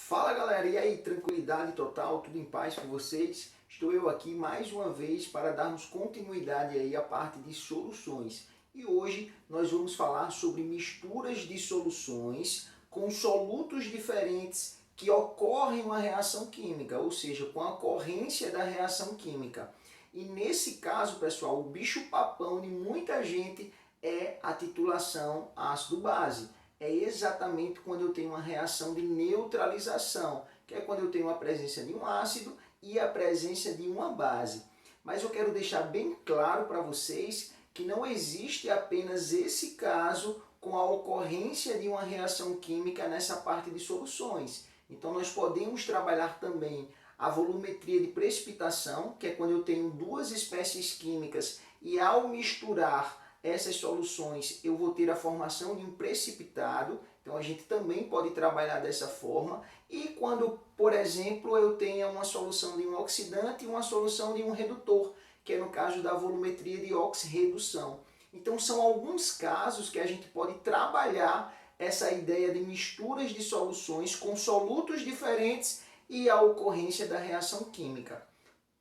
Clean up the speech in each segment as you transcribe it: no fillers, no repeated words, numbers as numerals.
Fala galera, e aí? Tranquilidade total? Tudo em paz com vocês? Estou eu aqui mais uma vez para darmos continuidade aí à parte de soluções. E hoje nós vamos falar sobre misturas de soluções com solutos diferentes que ocorrem uma reação química, ou seja, com a ocorrência da reação química. E nesse caso, pessoal, o bicho-papão de muita gente é a titulação ácido-base. É exatamente quando eu tenho uma reação de neutralização, que é quando eu tenho a presença de um ácido e a presença de uma base. Mas eu quero deixar bem claro para vocês que não existe apenas esse caso com a ocorrência de uma reação química nessa parte de soluções. Então nós podemos trabalhar também a volumetria de precipitação, que é quando eu tenho duas espécies químicas e ao misturar essas soluções eu vou ter a formação de um precipitado, então a gente também pode trabalhar dessa forma. E quando, por exemplo, eu tenha uma solução de um oxidante e uma solução de um redutor, que é no caso da volumetria de oxirredução. Então são alguns casos que a gente pode trabalhar essa ideia de misturas de soluções com solutos diferentes e a ocorrência da reação química.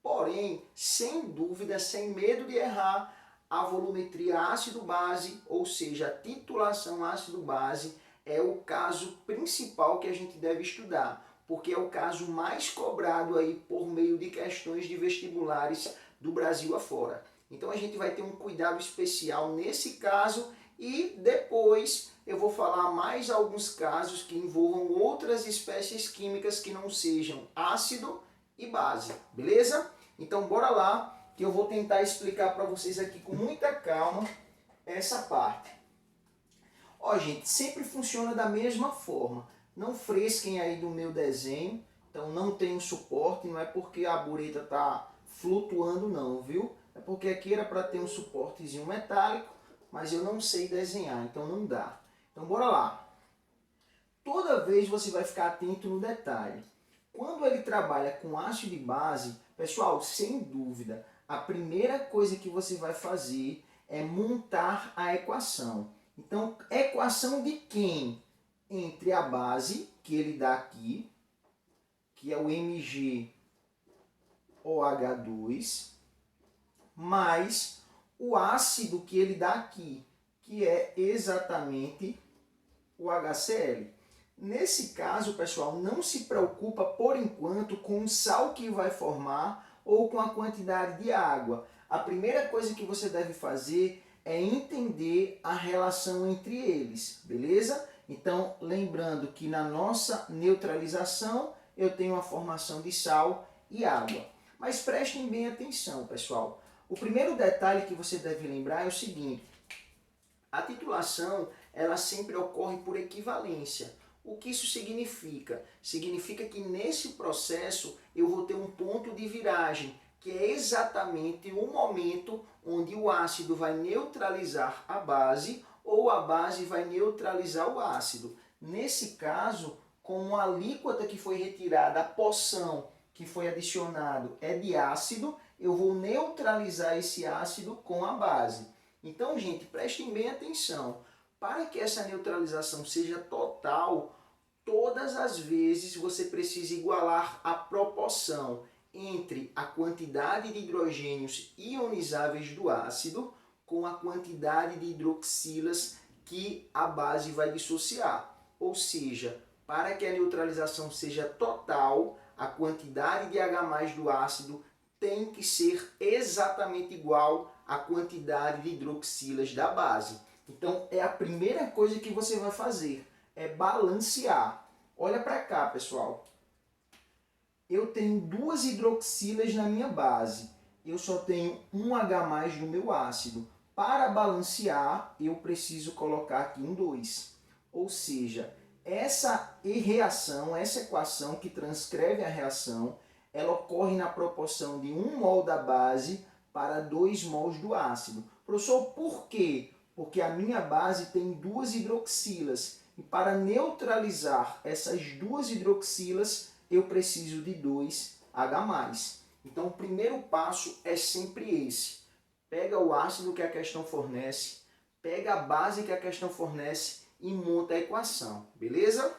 Porém, sem dúvida, sem medo de errar, a volumetria ácido-base, ou seja, a titulação ácido-base, é o caso principal que a gente deve estudar, porque é o caso mais cobrado aí por meio de questões de vestibulares do Brasil afora. Então a gente vai ter um cuidado especial nesse caso e depois eu vou falar mais alguns casos que envolvam outras espécies químicas que não sejam ácido e base, beleza? Então bora lá, que eu vou tentar explicar para vocês aqui com muita calma essa parte. Ó, gente, sempre funciona da mesma forma. Não fresquem aí do meu desenho, então não tem um suporte, não é porque a bureta está flutuando não, viu? É porque aqui era para ter um suportezinho metálico, mas eu não sei desenhar, então não dá. Então bora lá. Toda vez você vai ficar atento no detalhe. Quando ele trabalha com ácido e base, pessoal, sem dúvida, a primeira coisa que você vai fazer é montar a equação. Então, equação de quem? Entre a base, que ele dá aqui, que é o MgOH2, mais o ácido que ele dá aqui, que é exatamente o HCl. Nesse caso, pessoal, não se preocupa por enquanto com o sal que vai formar ou com a quantidade de água. A primeira coisa que você deve fazer é entender a relação entre eles, beleza? Então, lembrando que na nossa neutralização eu tenho a formação de sal e água. Mas prestem bem atenção, pessoal. O primeiro detalhe que você deve lembrar é o seguinte: a titulação ela sempre ocorre por equivalência. O que isso significa? Significa que nesse processo eu vou ter um ponto de viragem, que é exatamente o momento onde o ácido vai neutralizar a base ou a base vai neutralizar o ácido. Nesse caso, como a alíquota que foi retirada, a porção que foi adicionado é de ácido, eu vou neutralizar esse ácido com a base. Então, gente, prestem bem atenção. Para que essa neutralização seja total, todas as vezes você precisa igualar a proporção entre a quantidade de hidrogênios ionizáveis do ácido com a quantidade de hidroxilas que a base vai dissociar. Ou seja, para que a neutralização seja total, a quantidade de H+ do ácido tem que ser exatamente igual à quantidade de hidroxilas da base. Então é a primeira coisa que você vai fazer, é balancear. Olha para cá, pessoal. Eu tenho duas hidroxilas na minha base. Eu só tenho um H+ no meu ácido. Para balancear, eu preciso colocar aqui um 2. Ou seja, essa reação, essa equação que transcreve a reação, ela ocorre na proporção de 1 mol da base para 2 mols do ácido. Professor, por quê? Porque a minha base tem duas hidroxilas. E para neutralizar essas duas hidroxilas, eu preciso de 2H+. Então o primeiro passo é sempre esse. Pega o ácido que a questão fornece, pega a base que a questão fornece e monta a equação, beleza?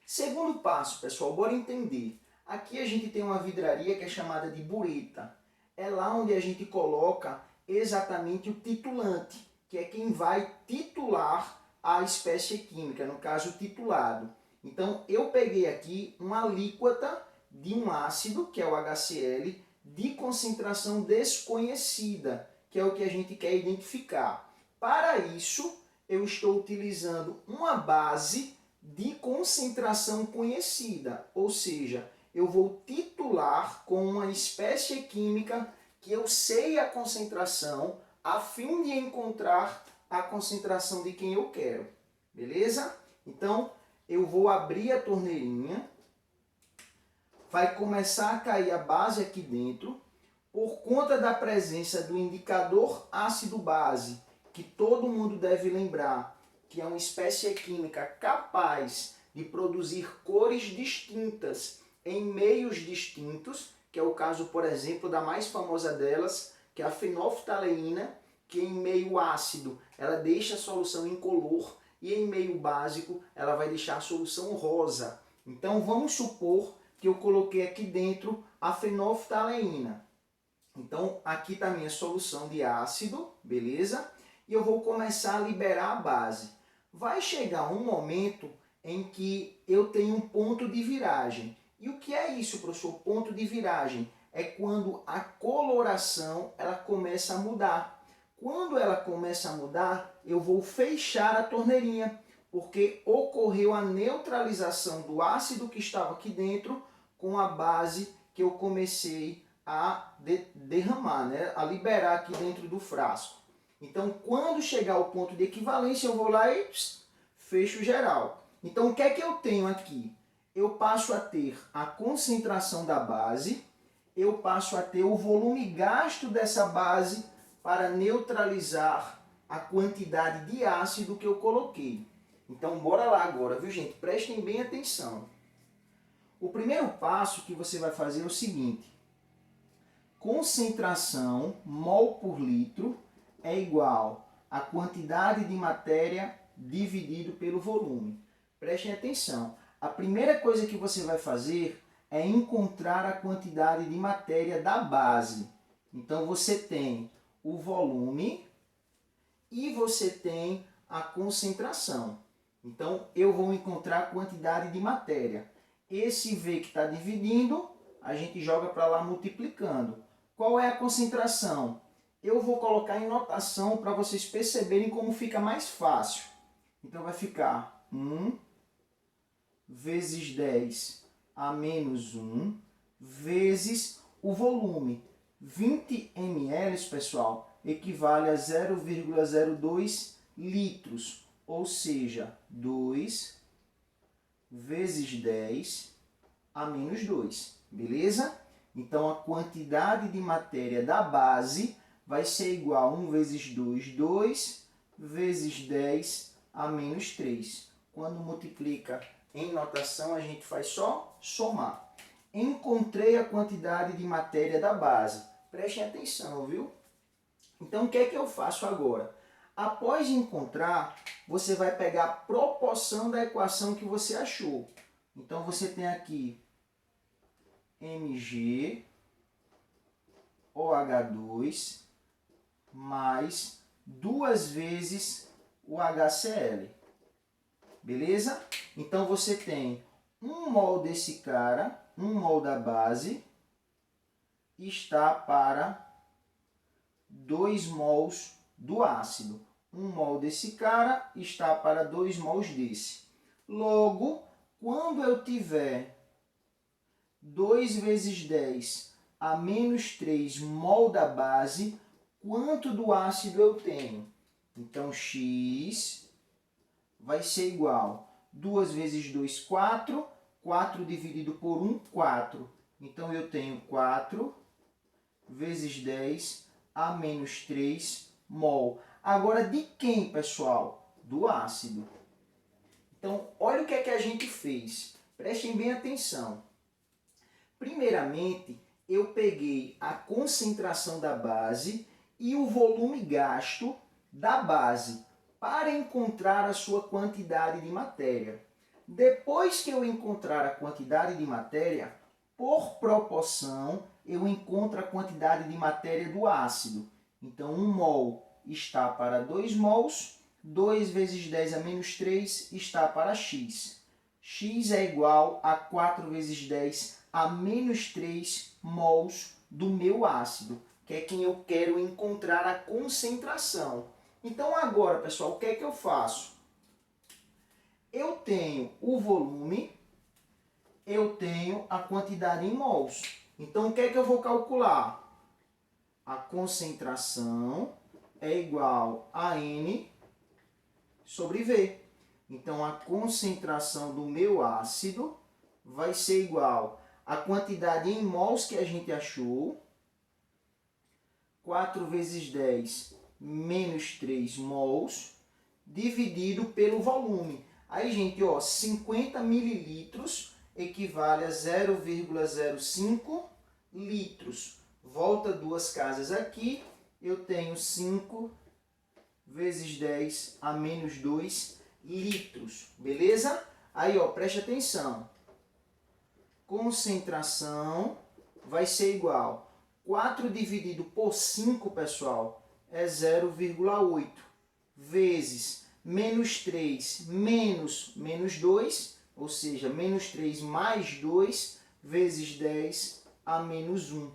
Segundo passo, pessoal, bora entender. Aqui a gente tem uma vidraria que é chamada de bureta. É lá onde a gente coloca exatamente o titulante, que é quem vai titular a espécie química, no caso o titulado. Então eu peguei aqui uma alíquota de um ácido, que é o HCl, de concentração desconhecida, que é o que a gente quer identificar. Para isso, eu estou utilizando uma base de concentração conhecida, ou seja, eu vou titular com uma espécie química que eu sei a concentração, a fim de encontrar a concentração de quem eu quero. Beleza? Então, eu vou abrir a torneirinha, vai começar a cair a base aqui dentro, por conta da presença do indicador ácido-base, que todo mundo deve lembrar, que é uma espécie química capaz de produzir cores distintas em meios distintos, que é o caso, por exemplo, da mais famosa delas, que é a fenolftaleína, que em meio ácido ela deixa a solução incolor e em meio básico ela vai deixar a solução rosa. Então vamos supor que eu coloquei aqui dentro a fenolftaleína. Então aqui está a minha solução de ácido, beleza? E eu vou começar a liberar a base. Vai chegar um momento em que eu tenho um ponto de viragem. E o que é isso, professor? Ponto de viragem é quando a coloração ela começa a mudar. Quando ela começa a mudar, eu vou fechar a torneirinha, porque ocorreu a neutralização do ácido que estava aqui dentro com a base que eu comecei a derramar, né? A liberar aqui dentro do frasco. Então, quando chegar ao ponto de equivalência, eu vou lá e fecho geral. Então, o que é que eu tenho aqui? Eu passo a ter a concentração da base, eu passo a ter o volume gasto dessa base para neutralizar a quantidade de ácido que eu coloquei. Então, bora lá agora, viu, gente? Prestem bem atenção. O primeiro passo que você vai fazer é o seguinte: concentração mol por litro é igual a quantidade de matéria dividido pelo volume. Prestem atenção. A primeira coisa que você vai fazer é encontrar a quantidade de matéria da base. Então você tem o volume e você tem a concentração. Então eu vou encontrar a quantidade de matéria. Esse V que está dividindo, a gente joga para lá multiplicando. Qual é a concentração? Eu vou colocar em notação para vocês perceberem como fica mais fácil. Então vai ficar 1 vezes 10 a menos 1 vezes o volume. 20 ml, pessoal, equivale a 0,02 litros. Ou seja, 2 vezes 10 a menos 2. Beleza? Então a quantidade de matéria da base vai ser igual a 1 vezes 2, 2 vezes 10 a menos 3. Quando multiplica em notação, a gente faz só somar. Encontrei a quantidade de matéria da base. Prestem atenção, viu? Então o que é que eu faço agora? Após encontrar, você vai pegar a proporção da equação que você achou. Então você tem aqui Mg OH2 mais 2 vezes o HCl. Beleza? Então você tem 1 mol desse cara, 1 mol da base, está para 2 mols do ácido. 1 mol desse cara está para 2 mols desse. Logo, quando eu tiver 2 vezes 10 a menos 3 mol da base, quanto do ácido eu tenho? Então, X vai ser igual 2 vezes 2, 4. 4 dividido por 1, 4. Então, eu tenho 4 vezes 10 a menos 3 mol. Agora, de quem, pessoal? Do ácido. Então, olha o que é que a gente fez. Prestem bem atenção. Primeiramente, eu peguei a concentração da base e o volume gasto da base para encontrar a sua quantidade de matéria. Depois que eu encontrar a quantidade de matéria, por proporção, eu encontro a quantidade de matéria do ácido. Então, 1 mol está para 2 mols, 2 vezes 10 a menos 3 está para x. X é igual a 4 vezes 10 a menos 3 mols do meu ácido, que é quem eu quero encontrar a concentração. Então, agora, pessoal, o que é que eu faço? Eu tenho o volume, eu tenho a quantidade em mols. Então, o que é que eu vou calcular? A concentração é igual a N sobre V. Então, a concentração do meu ácido vai ser igual à quantidade em mols que a gente achou, 4 vezes 10 menos 3 mols, dividido pelo volume. Aí, gente, ó, 50 mililitros equivale a 0,05 litros. Volta 2 casas aqui, eu tenho 5 vezes 10 a menos 2 litros, beleza? Aí, ó, preste atenção. Concentração vai ser igual. 4 dividido por 5, pessoal, é 0,8. Vezes menos 3 menos 2, ou seja, menos 3 mais 2, vezes 10 a menos 1.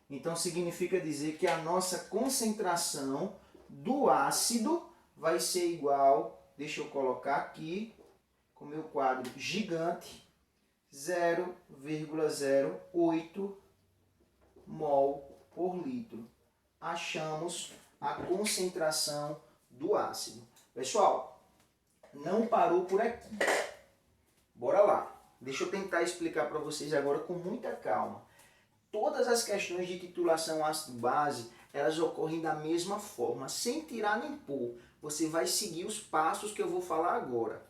Então, significa dizer que a nossa concentração do ácido vai ser igual, deixa eu colocar aqui, com o meu quadro gigante, 0,08 mol por litro. Achamos a concentração do ácido. Pessoal, não parou por aqui. Bora lá. Deixa eu tentar explicar para vocês agora com muita calma. Todas as questões de titulação ácido-base, elas ocorrem da mesma forma, sem tirar nem pôr. Você vai seguir os passos que eu vou falar agora.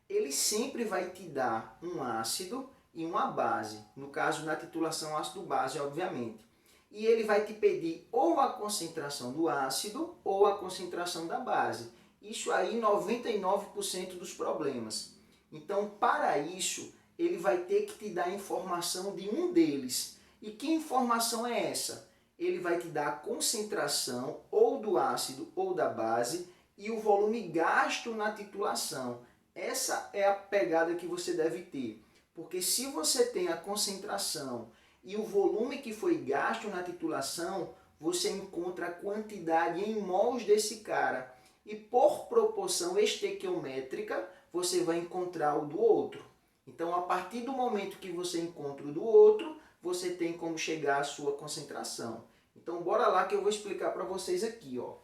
Ele sempre vai te dar um ácido e uma base, no caso na titulação ácido-base, obviamente. E ele vai te pedir ou a concentração do ácido ou a concentração da base. Isso aí 99% dos problemas. Então, para isso, ele vai ter que te dar a informação de um deles. E que informação é essa? Ele vai te dar a concentração ou do ácido ou da base e o volume gasto na titulação. Essa é a pegada que você deve ter. Porque se você tem a concentração e o volume que foi gasto na titulação, você encontra a quantidade em mols desse cara. E por proporção estequiométrica, você vai encontrar o do outro. Então, a partir do momento que você encontra o do outro, você tem como chegar à sua concentração. Então, bora lá que eu vou explicar para vocês aqui, ó.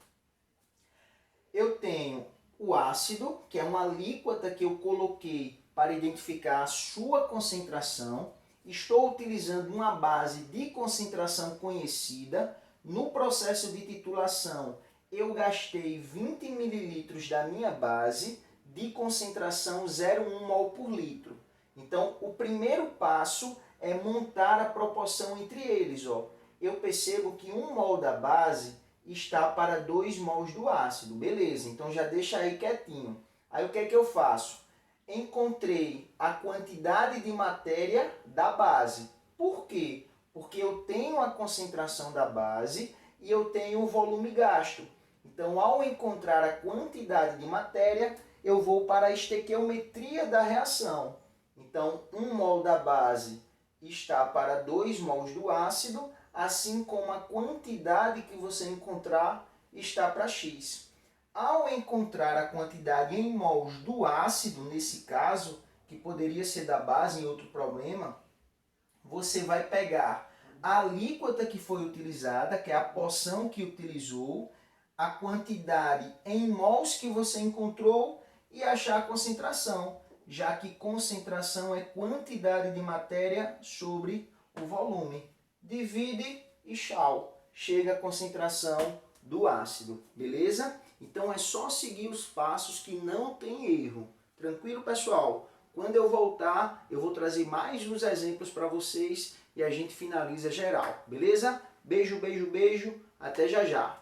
Eu tenho o ácido, que é uma alíquota que eu coloquei para identificar a sua concentração. Estou utilizando uma base de concentração conhecida. No processo de titulação, eu gastei 20 ml da minha base de concentração 0,1 mol por litro. Então, o primeiro passo é montar a proporção entre eles. Ó. Eu percebo que 1 mol da base está para 2 mols do ácido. Beleza, então já deixa aí quietinho. Aí o que é que eu faço? Encontrei a quantidade de matéria da base. Por quê? Porque eu tenho a concentração da base e eu tenho o volume gasto. Então, ao encontrar a quantidade de matéria, eu vou para a estequiometria da reação. Então, 1 mol da base está para 2 mols do ácido, assim como a quantidade que você encontrar está para X. Ao encontrar a quantidade em mols do ácido, nesse caso, que poderia ser da base em outro problema, você vai pegar a alíquota que foi utilizada, que é a porção que utilizou, a quantidade em mols que você encontrou e achar a concentração, já que concentração é quantidade de matéria sobre o volume. Divide e tchau, chega a concentração do ácido, beleza? Então é só seguir os passos que não tem erro. Tranquilo, pessoal? Quando eu voltar, eu vou trazer mais uns exemplos para vocês e a gente finaliza geral, beleza? Beijo, beijo, beijo. Até já já.